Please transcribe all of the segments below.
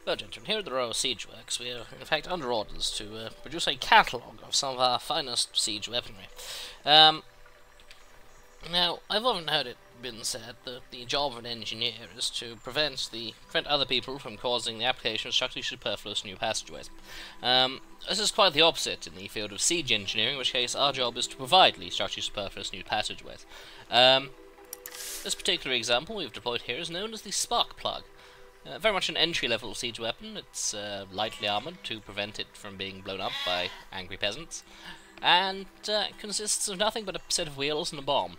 Well, gentlemen, here at the Royal Siege Works, we are in fact under orders to produce a catalogue of some of our finest siege weaponry. Now, I've often heard it been said that the job of an engineer is to prevent other people from causing the application of structurally superfluous new passageways. This is quite the opposite in the field of siege engineering, in which case our job is to provide the structurally superfluous new passageways. This particular example we've deployed here is known as the spark plug. Very much an entry-level siege weapon. It's lightly armoured to prevent it from being blown up by angry peasants, and consists of nothing but a set of wheels and a bomb.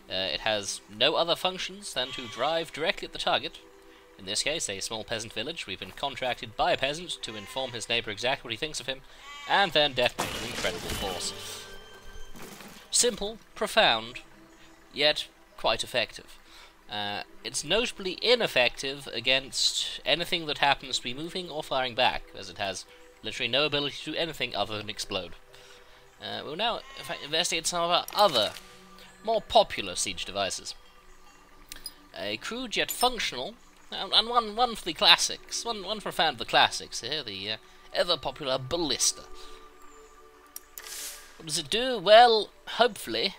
It has no other functions than to drive directly at the target. In this case, a small peasant village. We've been contracted by a peasant to inform his neighbour exactly what he thinks of him, and then detonate with incredible force. Simple, profound, yet quite effective. It's notably ineffective against anything that happens to be moving or firing back, as it has literally no ability to do anything other than explode. We'll now, in fact, investigate some of our other, more popular siege devices. A crude yet functional, and one for the classics, one for a fan of the classics here, the ever-popular ballista. What does it do? Well, hopefully,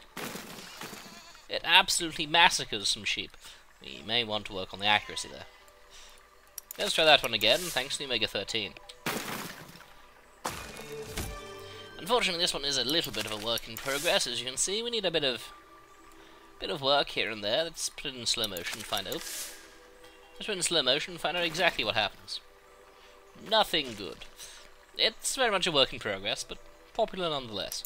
it absolutely massacres some sheep. We may want to work on the accuracy there. Let's try that one again, thanks to the Omega-13. Unfortunately, this one is a little bit of a work in progress. As you can see, we need a bit of work here and there. Let's put it in slow motion and find out. Let's put it in slow motion and find out exactly what happens. Nothing good. It's very much a work in progress, but popular nonetheless.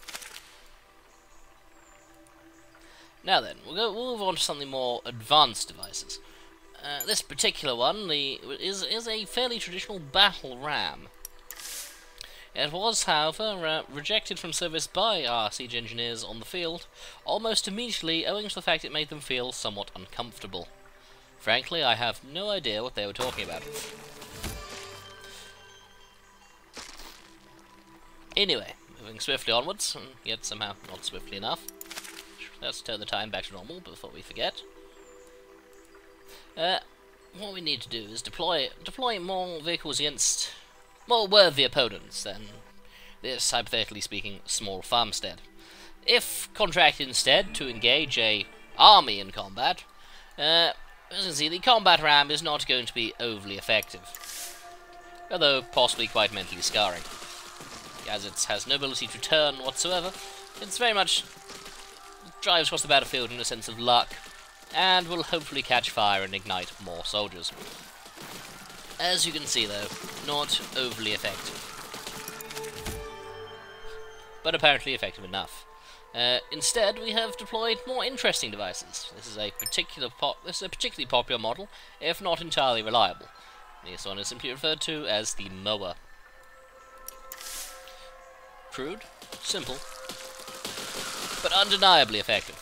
Now then, we'll move on to something more advanced devices. This particular one is a fairly traditional battle ram. It was, however, rejected from service by our siege engineers on the field, almost immediately owing to the fact it made them feel somewhat uncomfortable. Frankly, I have no idea what they were talking about. Anyway, moving swiftly onwards, and yet somehow not swiftly enough. Let's turn the time back to normal before we forget. What we need to do is deploy more vehicles against more worthy opponents than this, hypothetically speaking, small farmstead. If contracted instead to engage a army in combat, as you can see, the combat ram is not going to be overly effective, although possibly quite mentally scarring. As it has no ability to turn whatsoever, it's very much drives across the battlefield in a sense of luck, and will hopefully catch fire and ignite more soldiers. As you can see though, not overly effective. But apparently effective enough. Instead, we have deployed more interesting devices. This is a particularly popular model, if not entirely reliable. This one is simply referred to as the mower. Crude, simple, but undeniably effective.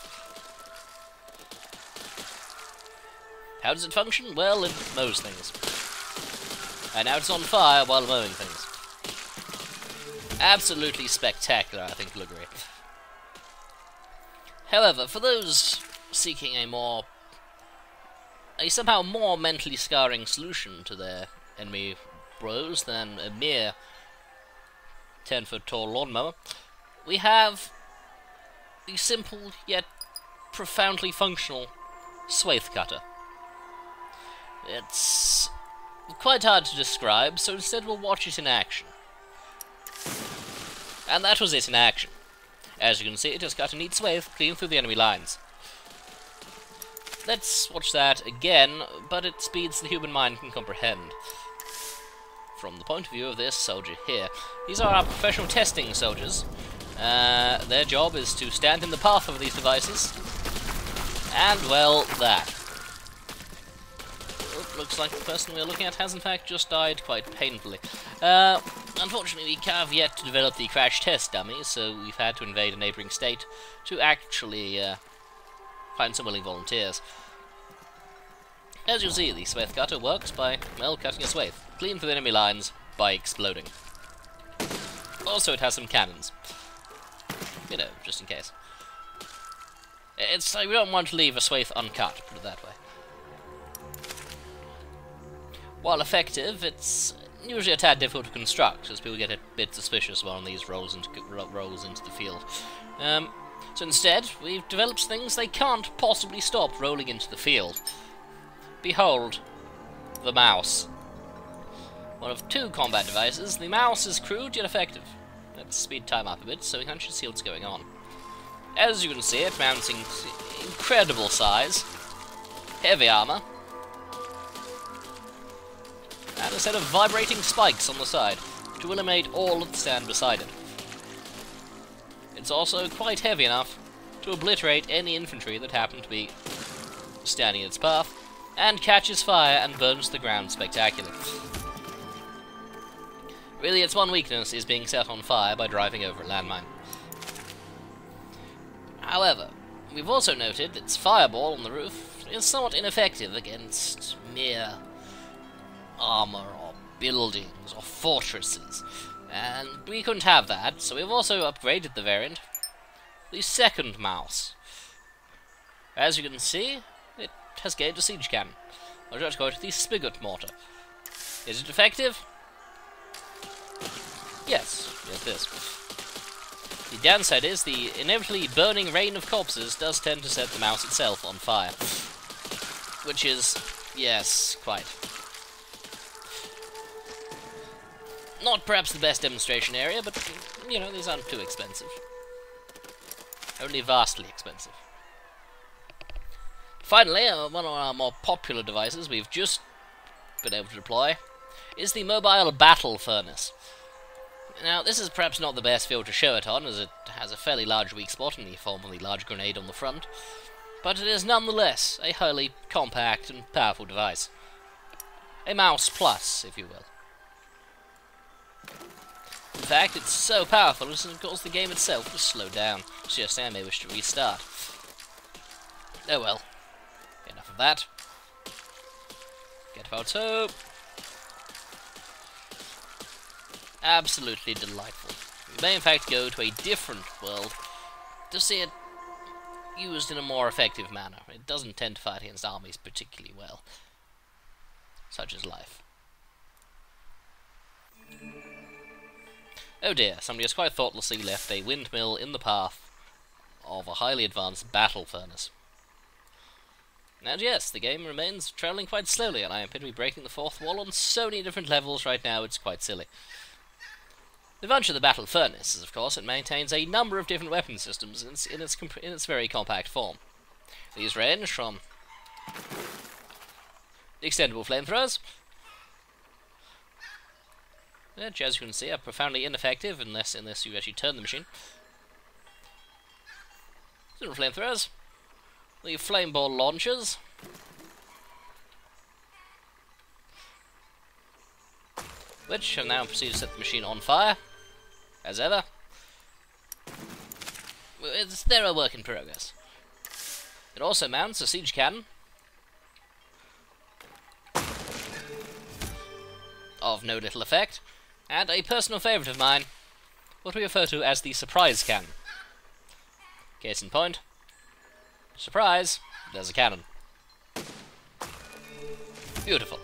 How does it function? Well, it mows things. And now it's on fire while mowing things. Absolutely spectacular, I think you'll agree. However, for those seeking a somehow more mentally scarring solution to their enemy bros than a mere 10-foot tall lawnmower, we have the simple yet profoundly functional swathe cutter. It's quite hard to describe, so instead we'll watch it in action. And that was it in action. As you can see, it has cut a neat swathe clean through the enemy lines. Let's watch that again, but at speeds the human mind can comprehend. From the point of view of this soldier here, these are our professional testing soldiers. Their job is to stand in the path of these devices, and, well, that. Looks like the person we're looking at has in fact just died quite painfully. Unfortunately, we have yet to develop the crash test dummy, so we've had to invade a neighbouring state to actually find some willing volunteers. As you'll see, the swathe cutter works by, well, cutting a swathe clean through the enemy lines by exploding. Also, it has some cannons. You know, just in case. We don't want to leave a swathe uncut, put it that way. while effective, it's usually a tad difficult to construct, as people get a bit suspicious when these rolls into the field. So instead, we've developed things they can't possibly stop rolling into the field. Behold, the mouse. One of two combat devices, the mouse is crude yet effective. Let's speed time up a bit so we can actually see what's going on. As you can see, it mounts incredible size, heavy armor, and a set of vibrating spikes on the side to eliminate all that stand beside it. It's also quite heavy enough to obliterate any infantry that happen to be standing in its path, and catches fire and burns the ground spectacularly. Really, its one weakness is being set on fire by driving over a landmine. However, we've also noted its fireball on the roof is somewhat ineffective against mere armor or buildings or fortresses, and we couldn't have that, so we've also upgraded the variant, the second mouse. As you can see, it has gained a siege cannon. I'll try to call it the spigot mortar. Is it effective? Yes, it is. The downside is the inevitably burning rain of corpses does tend to set the mouse itself on fire. Which is, yes, quite. Not perhaps the best demonstration area, but, you know, these aren't too expensive. Only vastly expensive. Finally, one of our more popular devices we've just been able to deploy is the mobile battle furnace. Now, this is perhaps not the best field to show it on, as it has a fairly large weak spot in the form of the large grenade on the front, but it is nonetheless a highly compact and powerful device. A mouse plus, if you will. In fact, it's so powerful as to cause the game itself to slow down, just I may wish to restart. Oh well. Enough of that. Get about hope. Absolutely delightful. We may in fact go to a different world to see it used in a more effective manner. It doesn't tend to fight against armies particularly well. Such is life. Oh dear, somebody has quite thoughtlessly left a windmill in the path of a highly advanced battle furnace. And yes, the game remains travelling quite slowly, and I appear to be breaking the fourth wall on so many different levels right now, it's quite silly. The advantage of the battle furnace is, of course, it maintains a number of different weapon systems in its very compact form. These range from the extendable flamethrowers, which, as you can see, are profoundly ineffective unless you actually turn the machine. Different flamethrowers, the flame ball launchers, which have now proceeded to set the machine on fire, as ever. They're a work in progress. It also mounts a siege cannon of no little effect, and a personal favourite of mine, what we refer to as the surprise cannon. Case in point, surprise, there's a cannon. Beautiful.